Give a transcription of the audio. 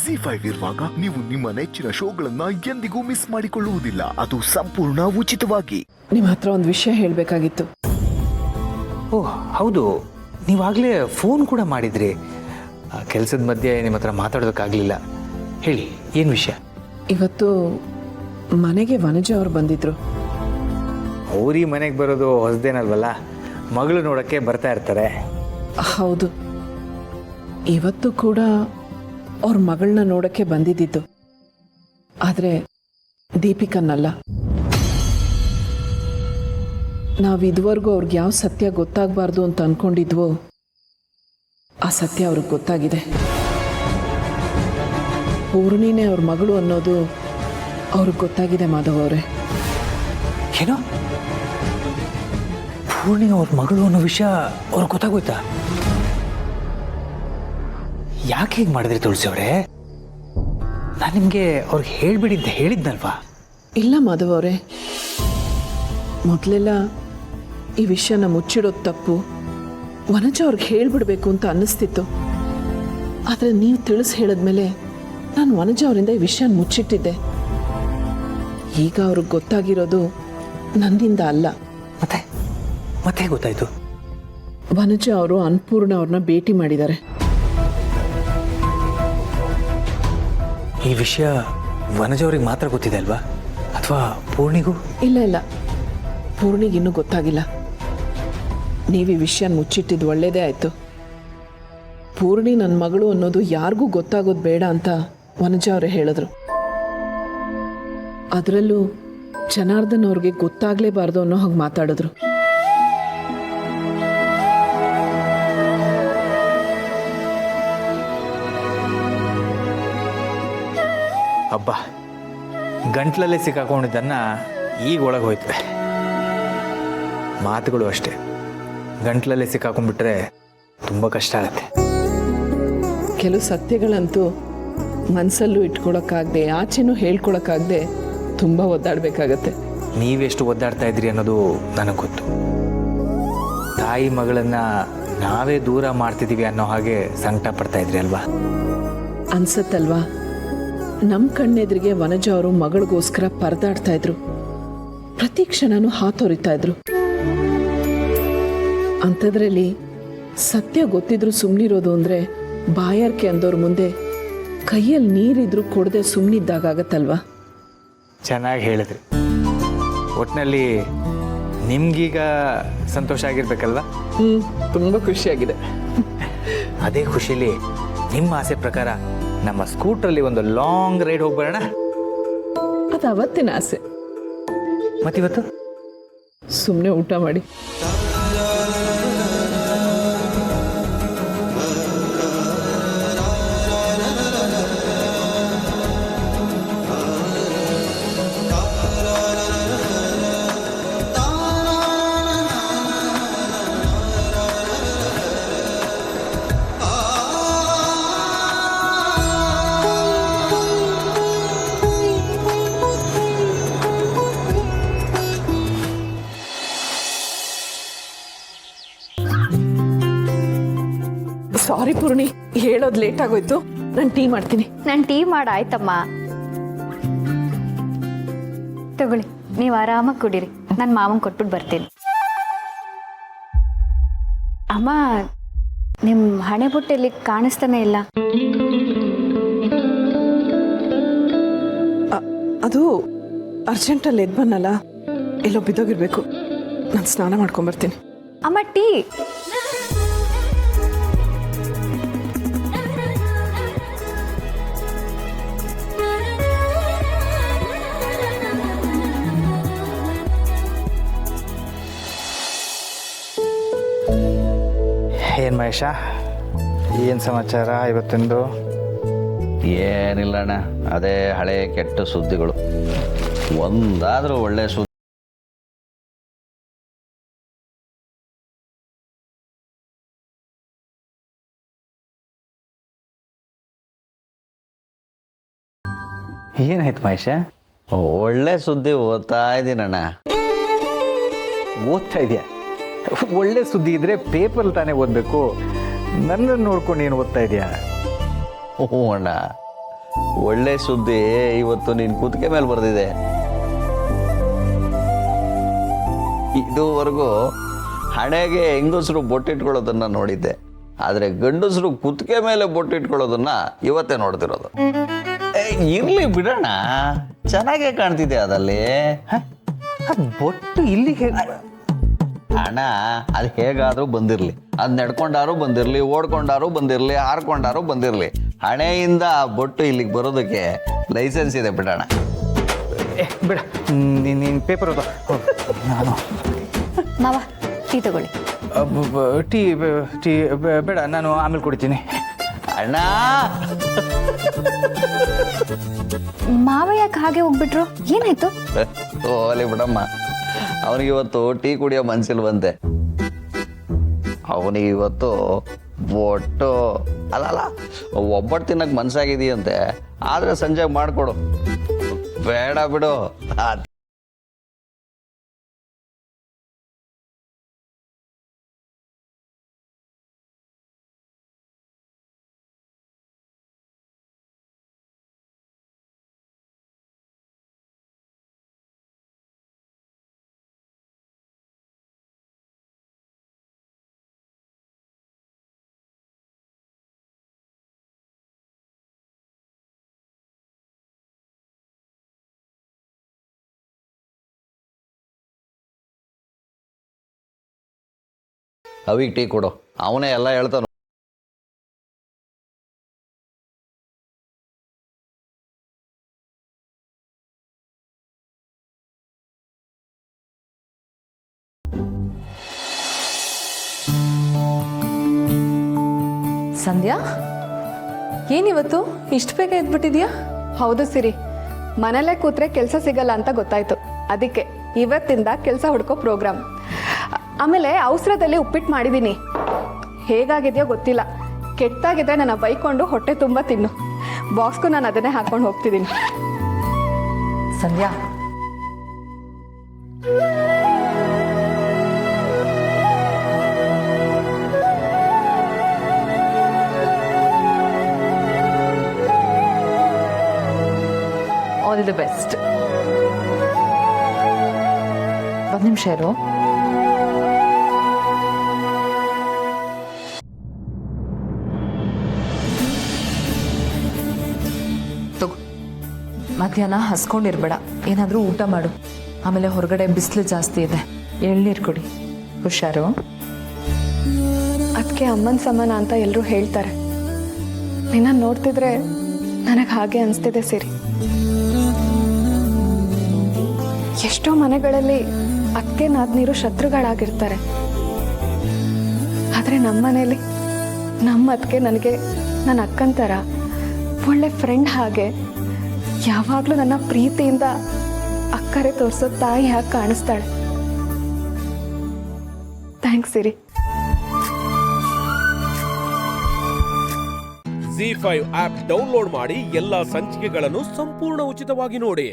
ಜಿ5 ಇರುವಾಗ ನೀವು ನಿಮ್ಮ ನೆಚ್ಚಿನ ಶೋಗಳನ್ನ ಎಂದಿಗೂ ಮಿಸ್ ಮಾಡಿಕೊಳ್ಳುವುದಿಲ್ಲ. ಅದು ಸಂಪೂರ್ಣ ಉಚಿತವಾಗಿ. ನಿಮ್ಮ ಹತ್ರ ಒಂದು ವಿಷಯ ಹೇಳಬೇಕಾಗಿತ್ತು. ಓಹ್ ಹೌದು, ನೀವಾಗಲೇ ಫೋನ್ ಕೂಡ ಮಾಡಿದ್ರಿ. ಕೆಲಸದ ಮಧ್ಯೆ ನಿಮ್ಮ ಹತ್ರ ಮಾತಾಡೋದಕ್ಕಾಗಲಿಲ್ಲ. ಹೇಳಿ, ಏನು ವಿಷಯ? ಇವತ್ತು ಮನೆಗೆ ವನಜ ಅವ್ರು ಬಂದಿದ್ರು. ಅವ್ರಿ ಮನೆಗೆ ಬರೋದು ಹೊಸದೇನಲ್ವಲ್ಲ, ಮಗಳು ನೋಡೋಕ್ಕೆ ಬರ್ತಾ ಇರ್ತಾರೆ. ಹೌದು, ಇವತ್ತು ಕೂಡ ಅವ್ರ ಮಗಳನ್ನ ನೋಡಕ್ಕೆ ಬಂದಿದ್ದಿದ್ದು, ಆದರೆ ದೀಪಿಕನ್ನಲ್ಲ. ನಾವು ಇದುವರೆಗೂ ಅವ್ರಿಗೆ ಯಾವ ಸತ್ಯ ಗೊತ್ತಾಗಬಾರ್ದು ಅಂತ ಅಂದ್ಕೊಂಡಿದ್ವೋ ಆ ಸತ್ಯ ಅವ್ರಿಗೆ ಗೊತ್ತಾಗಿದೆ. ಪೂರ್ಣಿನೇ ಅವ್ರ ಮಗಳು ಅನ್ನೋದು ಅವ್ರಿಗೆ ಗೊತ್ತಾಗಿದೆ ಮಾಧವ್ ಅವರೇ. ಏನೋ ಪೂರ್ಣಿ ಅವ್ರ ಮಗಳು ಅನ್ನೋ ವಿಷಯ ಅವ್ರಿಗೆ ಗೊತ್ತಾಗೋಯ್ತಾ? ಯಾಕೆ ಹೀಗೆ ಮಾಡಿದ್ರಿ ತುಳಸಿ ಅವರೇ? ನಾನು ನಿಮಗೆ ಅವ್ರಿಗೆ ಹೇಳ್ಬಿಡಿ ಅಂತ ಹೇಳಿದ್ನಲ್ವಾ? ಇಲ್ಲ ಮಾಧವ್ ಅವರೇ, ಮೊದಲೆಲ್ಲ ಈ ವಿಷಯನ ಮುಚ್ಚಿಡೋದು ತಪ್ಪು, ವನಜ ಅವ್ರಿಗೆ ಹೇಳ್ಬಿಡ್ಬೇಕು ಅಂತ ಅನ್ನಿಸ್ತಿತ್ತು. ಆದರೆ ನೀವು ತಿಳಿಸಿ ಹೇಳಿದ್ಮೇಲೆ ನಾನು ವನಜ ಅವರಿಂದ ಈ ವಿಷಯನ ಮುಚ್ಚಿಟ್ಟಿದ್ದೆ. ಈಗ ಅವ್ರಿಗೆ ಗೊತ್ತಾಗಿರೋದು ನನ್ನಿಂದ ಅಲ್ಲ. ಮತ್ತೆ ಗೊತ್ತಾಯ್ತು? ವನಜ ಅವರು ಅನ್ಪೂರ್ಣ ಅವ್ರನ್ನ ಭೇಟಿ ಮಾಡಿದ್ದಾರೆ. ಈ ವಿಷಯ ವನಜ ಅವ್ರಿಗೆ ಮಾತ್ರ ಗೊತ್ತಿದೆ ಅಲ್ವಾ, ಅಥವಾ ಪೂರ್ಣಿಗೂ? ಇಲ್ಲ, ಪೂರ್ಣಿಗಿನ್ನೂ ಗೊತ್ತಾಗಿಲ್ಲ. ನೀವು ಈ ವಿಷಯನ ಮುಚ್ಚಿಟ್ಟಿದ್ದು ಒಳ್ಳೇದೇ ಆಯಿತು. ಪೂರ್ಣಿ ನನ್ನ ಮಗಳು ಅನ್ನೋದು ಯಾರಿಗೂ ಗೊತ್ತಾಗೋದು ಬೇಡ ಅಂತ ವನಜ ಅವರೇ ಹೇಳಿದ್ರು. ಅದರಲ್ಲೂ ಜನಾರ್ದನ್ ಅವ್ರಿಗೆ ಗೊತ್ತಾಗಲೇಬಾರ್ದು ಅನ್ನೋ ಹಾಗೆ ಮಾತಾಡಿದ್ರು. ಹಬ್ಬ, ಗಂಟ್ಲಲ್ಲೇ ಸಿಕ್ಕಾಕೊಂಡಿದ್ದನ್ನ ಈಗ ಒಳಗೆ ಹೋಯ್ತವೆ. ಮಾತುಗಳು ಅಷ್ಟೇ, ಗಂಟ್ಲಲ್ಲೇ ಸಿಕ್ಕಾಕೊಂಡ್ಬಿಟ್ರೆ ತುಂಬ ಕಷ್ಟ ಆಗುತ್ತೆ. ಕೆಲವು ಸತ್ಯಗಳಂತೂ ಮನಸ್ಸಲ್ಲೂ ಇಟ್ಕೊಳಕ್ಕಾಗದೆ ಆಚೆನೂ ಹೇಳ್ಕೊಳಕ್ಕಾಗದೆ ತುಂಬ ಒದ್ದಾಡಬೇಕಾಗತ್ತೆ. ನೀವೆಷ್ಟು ಒದ್ದಾಡ್ತಾ ಇದ್ರಿ ಅನ್ನೋದು ನನಗೆ ಗೊತ್ತು. ತಾಯಿ ಮಗಳನ್ನ ನಾವೇ ದೂರ ಮಾಡ್ತಿದ್ದೀವಿ ಅನ್ನೋ ಹಾಗೆ ಸಂಕಟ ಪಡ್ತಾ ಇದ್ರಿ ಅಲ್ವಾ? ಅನ್ಸತ್ತಲ್ವಾ? ನಮ್ಮ ಕಣ್ಣೆದ್ರಿಗೆ ವನಜ ಅವರು ಮಗಳಿಗೋಸ್ಕರ ಪರದಾಡ್ತಾ ಇದ್ರು. ಪ್ರತಿ ಕ್ಷಣನೂ ಹಾತೊರಿತಾ ಇದ್ರು. ಅಂಥದ್ರಲ್ಲಿ ಸತ್ಯ ಗೊತ್ತಿದ್ರು ಸುಮ್ಮನಿರೋದು ಅಂದರೆ ಬಾಯಾರಿಕೆ ಅಂದವ್ರ ಮುಂದೆ ಕೈಯಲ್ಲಿ ನೀರಿದ್ರು ಕೊಡದೆ ಸುಮ್ಮನಿದ್ದಾಗತ್ತಲ್ವಾ? ಚೆನ್ನಾಗಿ ಹೇಳಿದ್ರಿ. ಒಟ್ಟಿನಲ್ಲಿ ನಿಮ್ಗೀಗ ಸಂತೋಷ ಆಗಿರ್ಬೇಕಲ್ವಾ? ತುಂಬ ಖುಷಿಯಾಗಿದೆ. ಅದೇ ಖುಷಿಲಿ ನಿಮ್ಮ ಆಸೆ ಪ್ರಕಾರ ನಮ್ಮ ಸ್ಕೂಟ್ರಲ್ಲಿ ಒಂದು ಲಾಂಗ್ ರೈಡ್ ಹೋಗ್ಬರೋಣ. ಅದು ಅವತ್ತಿನ ಆಸೆ. ಮತ್ತಿವತ್ತು ಸುಮ್ಮನೆ ಊಟ ಮಾಡಿ. ಸಾರಿ ಪೂರ್ಣಿ, ಹೇಳೋದು ಲೇಟ್ ಆಗೋಯ್ತು. ನಾನು ಟೀ ಮಾಡ್ತೀನಿ. ನಾನು ಟೀ ಮಾಡಾಯ್ತಮ್ಮ, ತಗೊಳ್ಳಿ, ನೀವು ಆರಾಮಾಗಿ ಕುಡೀರಿ. ನನ್ನ ಮಾವನ್ ಕೊಟ್ಬಿಟ್ಟು ಬರ್ತೀನಿ. ಅಮ್ಮ, ನಿಮ್ಮ ಹಣೆ ಬುಟ್ಟೆಲ್ಲಿ ಕಾಣಿಸ್ತಾನೆ ಇಲ್ಲ. ಅದು ಅರ್ಜೆಂಟಲ್ಲಿ ಎದ್ದು ಬನ್ನಲ್ಲ, ಎಲ್ಲೋ ಬಿದ್ದೋಗಿರ್ಬೇಕು. ನಾನು ಸ್ನಾನ ಮಾಡ್ಕೊಂಬರ್ತೀನಿ. ಅಮ್ಮ, ಟೀ. ಏನು ಮಹೇಶ, ಏನು ಸಮಾಚಾರ ಇವತ್ತಿಂದು? ಏನಿಲ್ಲ ಅಣ್ಣ, ಅದೇ ಹಳೆ ಕೆಟ್ಟ ಸುದ್ದಿಗಳು. ಒಂದಾದರೂ ಒಳ್ಳೆ ಸುದ್ದಿ ಏನಾಯ್ತು ಮಹೇಶ? ಒಳ್ಳೆ ಸುದ್ದಿ ಓದ್ತಾ ಇದ್ದೀನಣ್ಣ. ಓದ್ತಾ ಇದೆಯಾ? ಒಳ್ಳೆ ಸುದ್ದಿ ಇದ್ರೆ ಪೇಪರ್ ತಾನೇ ಓದಬೇಕು. ನನ್ನನ್ನು ನೋಡ್ಕೊಂಡು ಏನು ಓದ್ತಾ ಇದೆಯಾ? ಹ್ಞೂ ಅಣ್ಣ, ಒಳ್ಳೆ ಸುದ್ದಿ ಇವತ್ತು ನಿನ್ ಕುತ್ತಿಗೆ ಮೇಲೆ ಬರ್ದಿದೆ. ಇದುವರೆಗೂ ಹಣೆಗೆ ಹೆಂಗಸರು ಬೊಟ್ಟಿಟ್ಕೊಳ್ಳೋದನ್ನ ನೋಡಿದ್ದೆ, ಆದ್ರೆ ಗಂಡಸರು ಕುತ್ತಿಗೆ ಮೇಲೆ ಬೊಟ್ಟಿಟ್ಕೊಳ್ಳೋದನ್ನ ಇವತ್ತೇ ನೋಡ್ತಿರೋದು. ಇರ್ಲಿ ಬಿಡೋಣ, ಚೆನ್ನಾಗೇ ಕಾಣ್ತಿದೆ ಅದಲ್ಲಿ. ಬೊಟ್ಟು ಇಲ್ಲಿಗೆ ಹಣ ಅದು ಹೇಗಾದ್ರೂ ಬಂದಿರ್ಲಿ, ಅದ್ ನಡ್ಕೊಂಡಾರು ಬಂದಿರ್ಲಿ, ಓಡ್ಕೊಂಡಾರು ಬಂದಿರ್ಲಿ, ಹಾರ್ಕೊಂಡಾರು ಬಂದಿರ್ಲಿ, ಹಣೆಯಿಂದ ಆ ಬೊಟ್ಟು ಇಲ್ಲಿಗೆ ಬರೋದಕ್ಕೆ ಲೈಸೆನ್ಸ್ ಇದೆ ಬಿಡೋಣ. ಬೇಡ, ನೀನು ಪೇಪರ್ ಓದೋ. ನಾನು ಮಾವ ಟೀ ತಗೊಳ್ಳಿ. ಟೀ ಟೀ ಬೇಡ, ನಾನು ಆಮೇಲೆ ಕುಡಿತೀನಿ. ಅಣ್ಣ, ಮಾವ ಯಾಕೆ ಹಾಗೆ ಹೋಗ್ಬಿಟ್ರು? ಏನಾಯ್ತು? ಓಲಿ ಬಿಡಮ್ಮ, ಅವನಿಗೆ ಇವತ್ತು ಟೀ ಕುಡಿಯೋ ಮನ್ಸಿಲ್ವಂತೆ. ಅವನಿಗೆ ಇವತ್ತು ಒಟ್ಟು ಅಲ್ಲ ಒಬ್ಬಟ್ಟು ತಿನ್ನಕ್ ಮನ್ಸಾಗಿದೆಯಂತೆ, ಆದ್ರೆ ಸಂಜೆ ಮಾಡ್ಕೊಡು. ಬೇಡ ಬಿಡು. ಅವಿಗೆ ಟೀ ಕೊಡು, ಅವನೇ ಎಲ್ಲ ಹೇಳ್ತಾನ. ಸಂಧ್ಯಾ, ಏನಿವತ್ತು ಇಷ್ಟು ಬೇಗ ಎದ್ಬಿಟ್ಟಿದ್ಯಾ? ಹೌದು ಸಿರಿ, ಮನೇಲೆ ಕೂತ್ರೆ ಕೆಲಸ ಸಿಗಲ್ಲ ಅಂತ ಗೊತ್ತಾಯ್ತು. ಅದಕ್ಕೆ ಇವತ್ತಿಂದ ಕೆಲಸ ಹುಡ್ಕೋ ಪ್ರೋಗ್ರಾಮ್. ಆಮೇಲೆ ಅವಸರದಲ್ಲಿ ಉಪ್ಪಿಟ್ಟು ಮಾಡಿದ್ದೀನಿ. ಹೇಗಾಗಿದೆಯೋ ಗೊತ್ತಿಲ್ಲ. ಕೆಟ್ಟಾಗಿದ್ರೆ ನನ್ನ ಬೈಕೊಂಡು ಹೊಟ್ಟೆ ತುಂಬ ತಿನ್ನು. ಬಾಕ್ಸ್ಗೂ ನಾನು ಅದನ್ನೇ ಹಾಕೊಂಡು ಹೋಗ್ತಿದ್ದೀನಿ. ಸಂಧ್ಯಾ, ಆಲ್ ದಿ ಬೆಸ್ಟ್. ಒಂದು ನಿಮಿಷ ಇರು. ತಗೋ, ಮಧ್ಯಾಹ್ನ ಹಸ್ಕೊಂಡಿರ್ಬೇಡ, ಏನಾದರೂ ಊಟ ಮಾಡು. ಆಮೇಲೆ ಹೊರಗಡೆ ಬಿಸಿಲು ಜಾಸ್ತಿ ಇದೆ, ಎಳ್ನೀರು ಕುಡಿ. ಹುಷಾರು. ಅದಕ್ಕೆ ಅಮ್ಮನ ಸಮಾನ ಅಂತ ಎಲ್ಲರೂ ಹೇಳ್ತಾರೆ. ನಿನ್ನ ನೋಡ್ತಿದ್ರೆ ನನಗೆ ಹಾಗೆ ಅನಿಸ್ತಿದೆ ಸಿರಿ. ಎಷ್ಟೋ ಮನೆಗಳಲ್ಲಿ ಅಕ್ಕೆ ನಾದ್ನೀರು ಶತ್ರುಗಳಾಗಿರ್ತಾರೆ. ಆದರೆ ನಮ್ಮ ಮನೇಲಿ ನಮ್ಮ ಅದಕ್ಕೆ ನನಗೆ ನನ್ನ ಅಕ್ಕನ ಥರ ಒಳ್ಳೆ ಫ್ರೆಂಡ್ ಹಾಗೆ ಯಾವಾಗಲೂ ನನ್ನ ಪ್ರೀತಿಯಿಂದ ಅಕ್ಕರೆ ತೋರಿಸೋ ತಾಯಿ ಹಾಗೆ ಕಾಣಿಸ್ತಾಳೆ. ಥ್ಯಾಂಕ್ಸ್ ಸಿರಿ. ZEE5 ಆಪ್ ಡೌನ್ಲೋಡ್ ಮಾಡಿ ಎಲ್ಲಾ ಸಂಚಿಕೆಗಳನ್ನು ಸಂಪೂರ್ಣ ಉಚಿತವಾಗಿ ನೋಡಿ.